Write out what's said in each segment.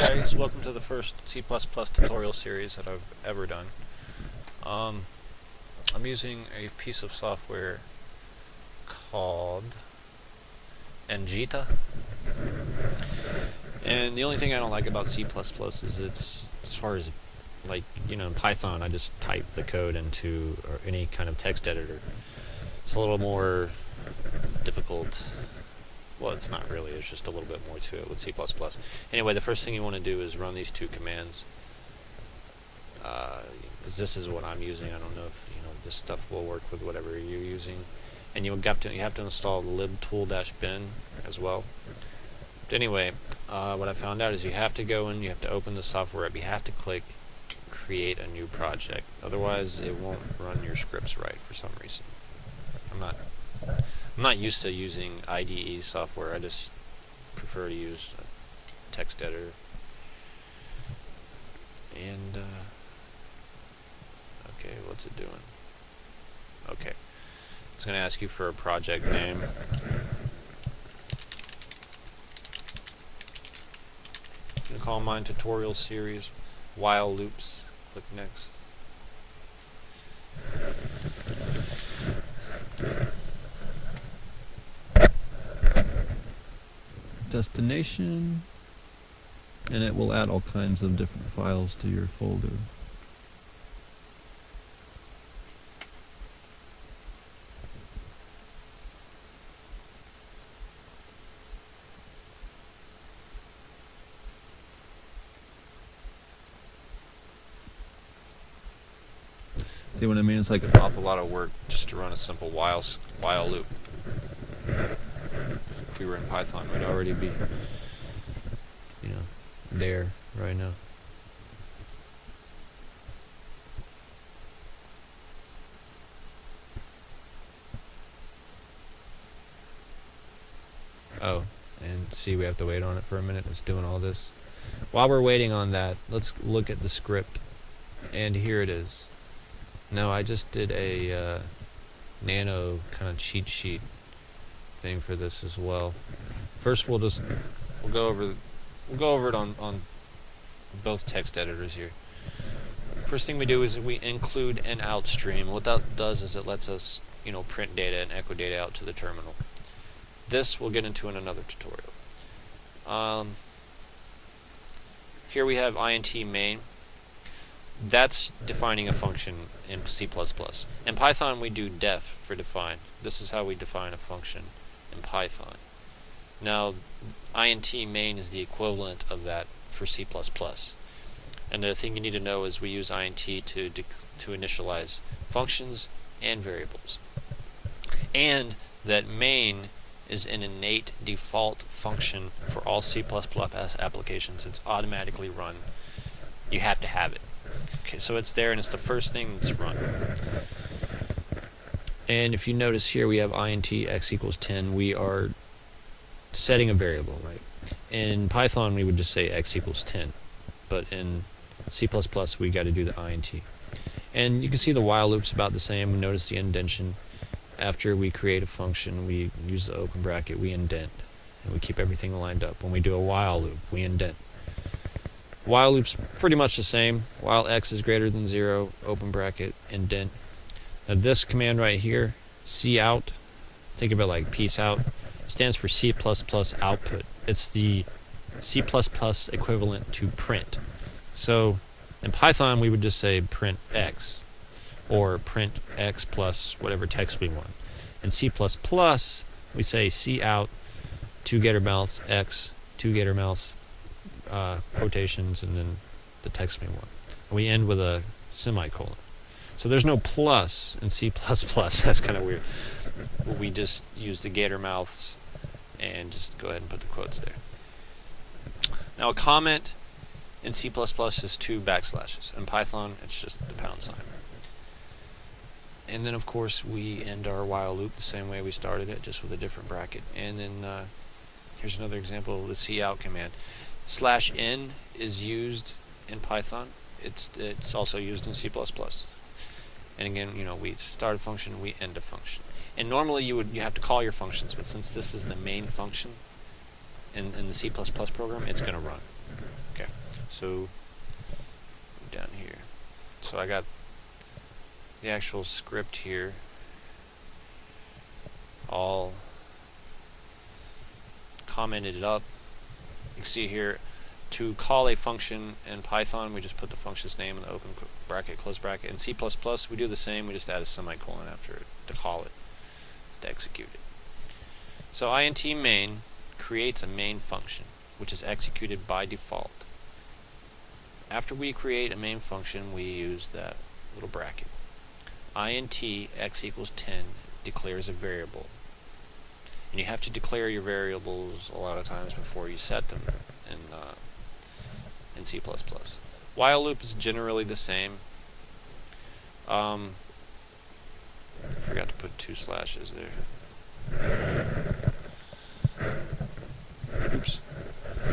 guys, welcome to the first C++ tutorial series that I've ever done. I'm using a piece of software called Anjuta, and the only thing I don't like about C++ is it's, as far as in Python I just type the code into or any kind of text editor. It's a little more difficult. Well, it's not really, it's just a little bit more to it with C++. Anyway, the first thing you want to do is run these two commands, because this is what I'm using. I don't know if this stuff will work with whatever you're using. And you have to install the libtool-bin as well. But anyway, what I found out is you have to go in, you have to open the software up, you have to click create a new project. Otherwise, it won't run your scripts right for some reason. I'm not used to using IDE software. I just prefer to use a text editor. And okay, what's it doing? Okay, it's going to ask you for a project name. I'm going to call mine tutorial series while loops. Click next. Destination, and it will add all kinds of different files to your folder. See what I mean? It's like An awful lot of work just to run a simple while loop. If we were in Python, we'd already be, there right now. Oh, and see, we have to wait on it for a minute. It's doing all this. While we're waiting on that, let's look at the script. And here it is. Now, I just did a nano kind of cheat sheet thing for this as well. First, we'll go over it on both text editors here. First thing we do is we include an out stream. What that does is it lets us, print data and echo data out to the terminal. This we'll get into in another tutorial. Here we have int main. That's defining a function in C++. In Python, we do def for define. This is how we define a function in Python. Now, int main is the equivalent of that for C++. And the thing you need to know is we use int to initialize functions and variables. And that main is an innate default function for all C++ applications. It's automatically run. You have to have it. Okay, so it's there and it's the first thing that's run. And if you notice here we have int x equals 10, we are setting a variable, right? In Python we would just say x equals 10, but in C++ we got to do the int. And you can see the while loop's about the same. Notice the indentation. After we create a function, we use the open bracket, we indent, and we keep everything lined up. When we do a while loop, we indent. While loop's pretty much the same. While x is greater than 0, open bracket, indent. Now this command right here, cout, think of it like peace out, stands for C++ output. It's the C++ equivalent to print. So in Python we would just say print x, or print x plus whatever text we want. In C++ we say cout, two getter mouse x, two getter mouse quotations, and then the text we want. And we end with a semicolon. So there's no plus in C++. That's kind of weird. We just use the gator mouths and just go ahead and put the quotes there. Now a comment in C++ is 2 backslashes. In Python it's just the pound sign. And then of course we end our while loop the same way we started it, just with a different bracket. And then here's another example of the cout command. /n is used in Python. It's also used in C++. And again, we start a function, we end a function. And normally you have to call your functions, but since this is the main function in the C++ program, it's going to run. Okay. So down here, so I got the actual script here all commented up. You can see here, to call a function in Python, we just put the function's name in the open bracket, close bracket. In C++, we do the same. We just add a semicolon after it to call it, to execute it. So int main creates a main function, which is executed by default. After we create a main function, we use that little bracket. Int x equals 10 declares a variable. And you have to declare your variables a lot of times before you set them in C++. While loop is generally the same. I forgot to put 2 slashes there. Oops.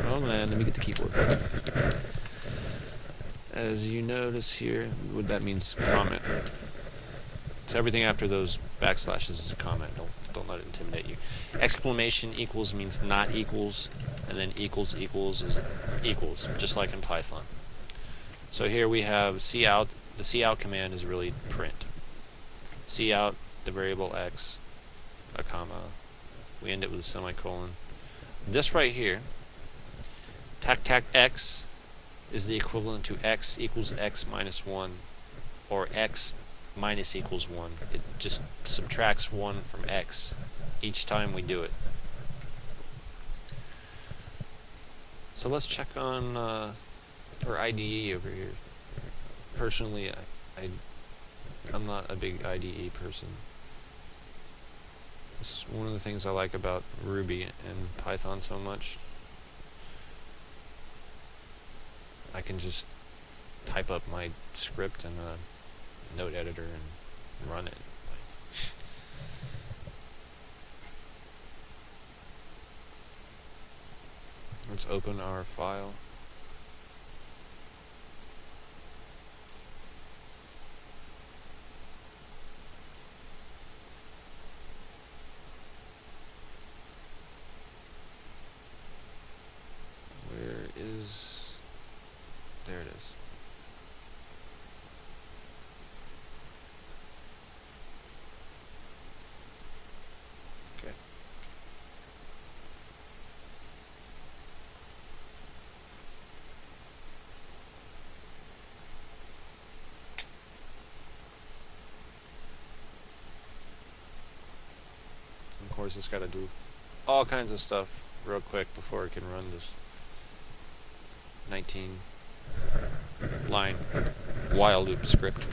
Oh man, let me get the keyboard. As you notice here, what that means comment. So everything after those backslashes is a comment. Don't let it intimidate you. Exclamation equals means not equals, and then equals is equals, just like in Python. So here we have cout. The cout command is really print. Cout the variable x, a comma. We end it with a semicolon. This right here, tac x, is the equivalent to x equals x minus 1, or x minus equals 1. It just subtracts 1 from x each time we do it. So let's check on our IDE over here. Personally, I'm not a big IDE person. It's one of the things I like about Ruby and Python so much. I can just type up my script in a note editor and run it. Let's open our file. Where is... There it is. Okay. Of course, it's got to do all kinds of stuff real quick before it can run this 19 line while loop script,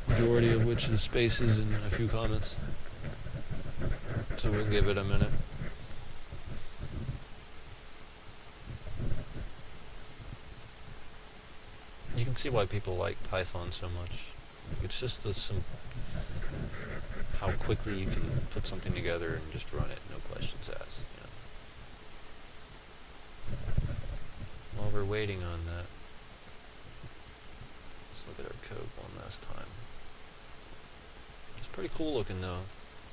majority of which is spaces and a few comments. So we'll give it a minute. You can see why people like Python so much. It's just how quickly you can put something together and just run it, no questions asked. While we're waiting on that, let's look at our code one last time. It's pretty cool looking though.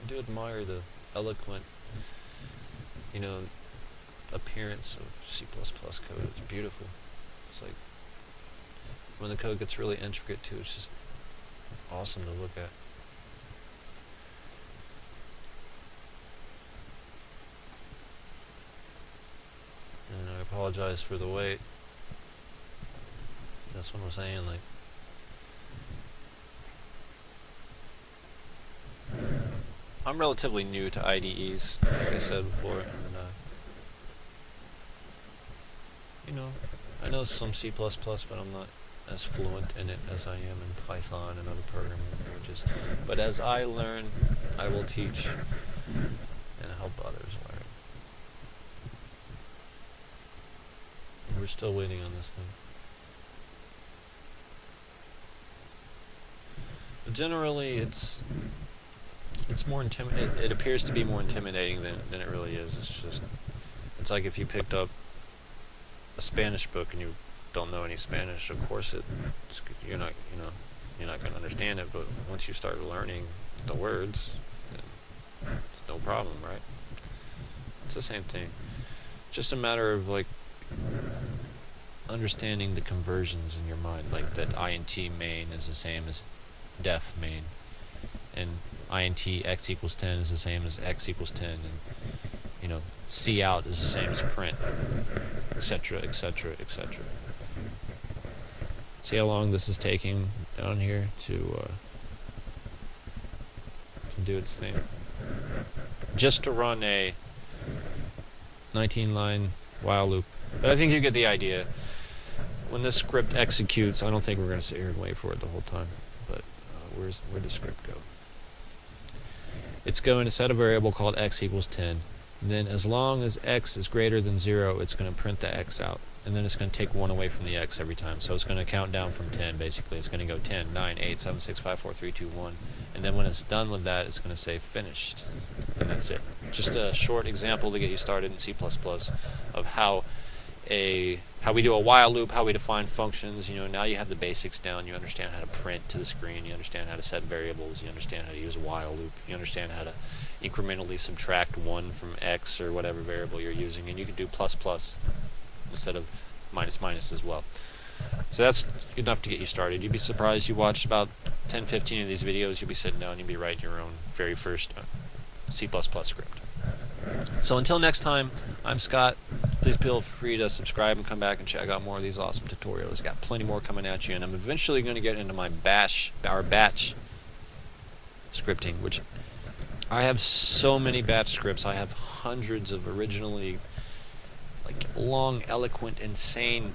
I do admire the eloquent, appearance of C++ code. It's beautiful. It's like when the code gets really intricate too, it's just awesome to look at. And I apologize for the wait. That's what I'm saying, like, I'm relatively new to IDEs, like I said before, and I know some C++, but I'm not as fluent in it as I am in Python and other programming languages. But as I learn, I will teach and help others learn. And we're still waiting on this thing. But generally, it's more it appears to be more intimidating than it really is. It's like if you picked up a Spanish book and you don't know any Spanish. Of course, you're not going to understand it. But once you start learning the words, then it's no problem, right? It's the same thing. Just a matter of like understanding the conversions in your mind, like that int main is the same as def main, and int x equals 10 is the same as x equals 10, and you know, cout is the same as print, etc., etc., etc. See how long this is taking down here to do its thing. Just to run a 19-line while loop. But I think you get the idea. When this script executes, I don't think we're going to sit here and wait for it the whole time. But where'd the script go? It's going to set a variable called x equals 10. And then as long as x is greater than 0, it's going to print the x out. And then it's going to take 1 away from the x every time. So it's going to count down from 10, basically. It's going to go 10, 9, 8, 7, 6, 5, 4, 3, 2, 1. And then when it's done with that, it's going to say finished. And that's it. Just a short example to get you started in C++ of how we do a while loop, how we define functions. You know, now you have the basics down. You understand how to print to the screen. You understand how to set variables. You understand how to use a while loop. You understand how to incrementally subtract 1 from x or whatever variable you're using. And you can do plus plus instead of minus minus as well. So that's enough to get you started. You'd be surprised. You watch about 10, 15 of these videos, you'll be sitting down and you'll be writing your own very first C++ script. So until next time, I'm Scott. Please feel free to subscribe and come back and check out more of these awesome tutorials. Got plenty more coming at you, and I'm eventually going to get into my batch scripting, which I have so many batch scripts. I have hundreds of originally like long, eloquent, insane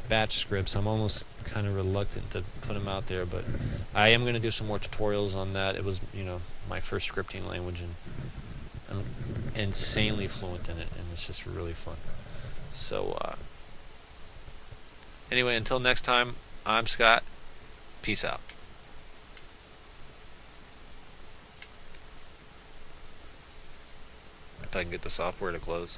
batch scripts. I'm almost kind of reluctant to put them out there, but I am going to do some more tutorials on that. It was, you know, my first scripting language, and I'm insanely fluent in it, and it's just really fun. So anyway, until next time, I'm Scott. Peace out. If I can get the software to close.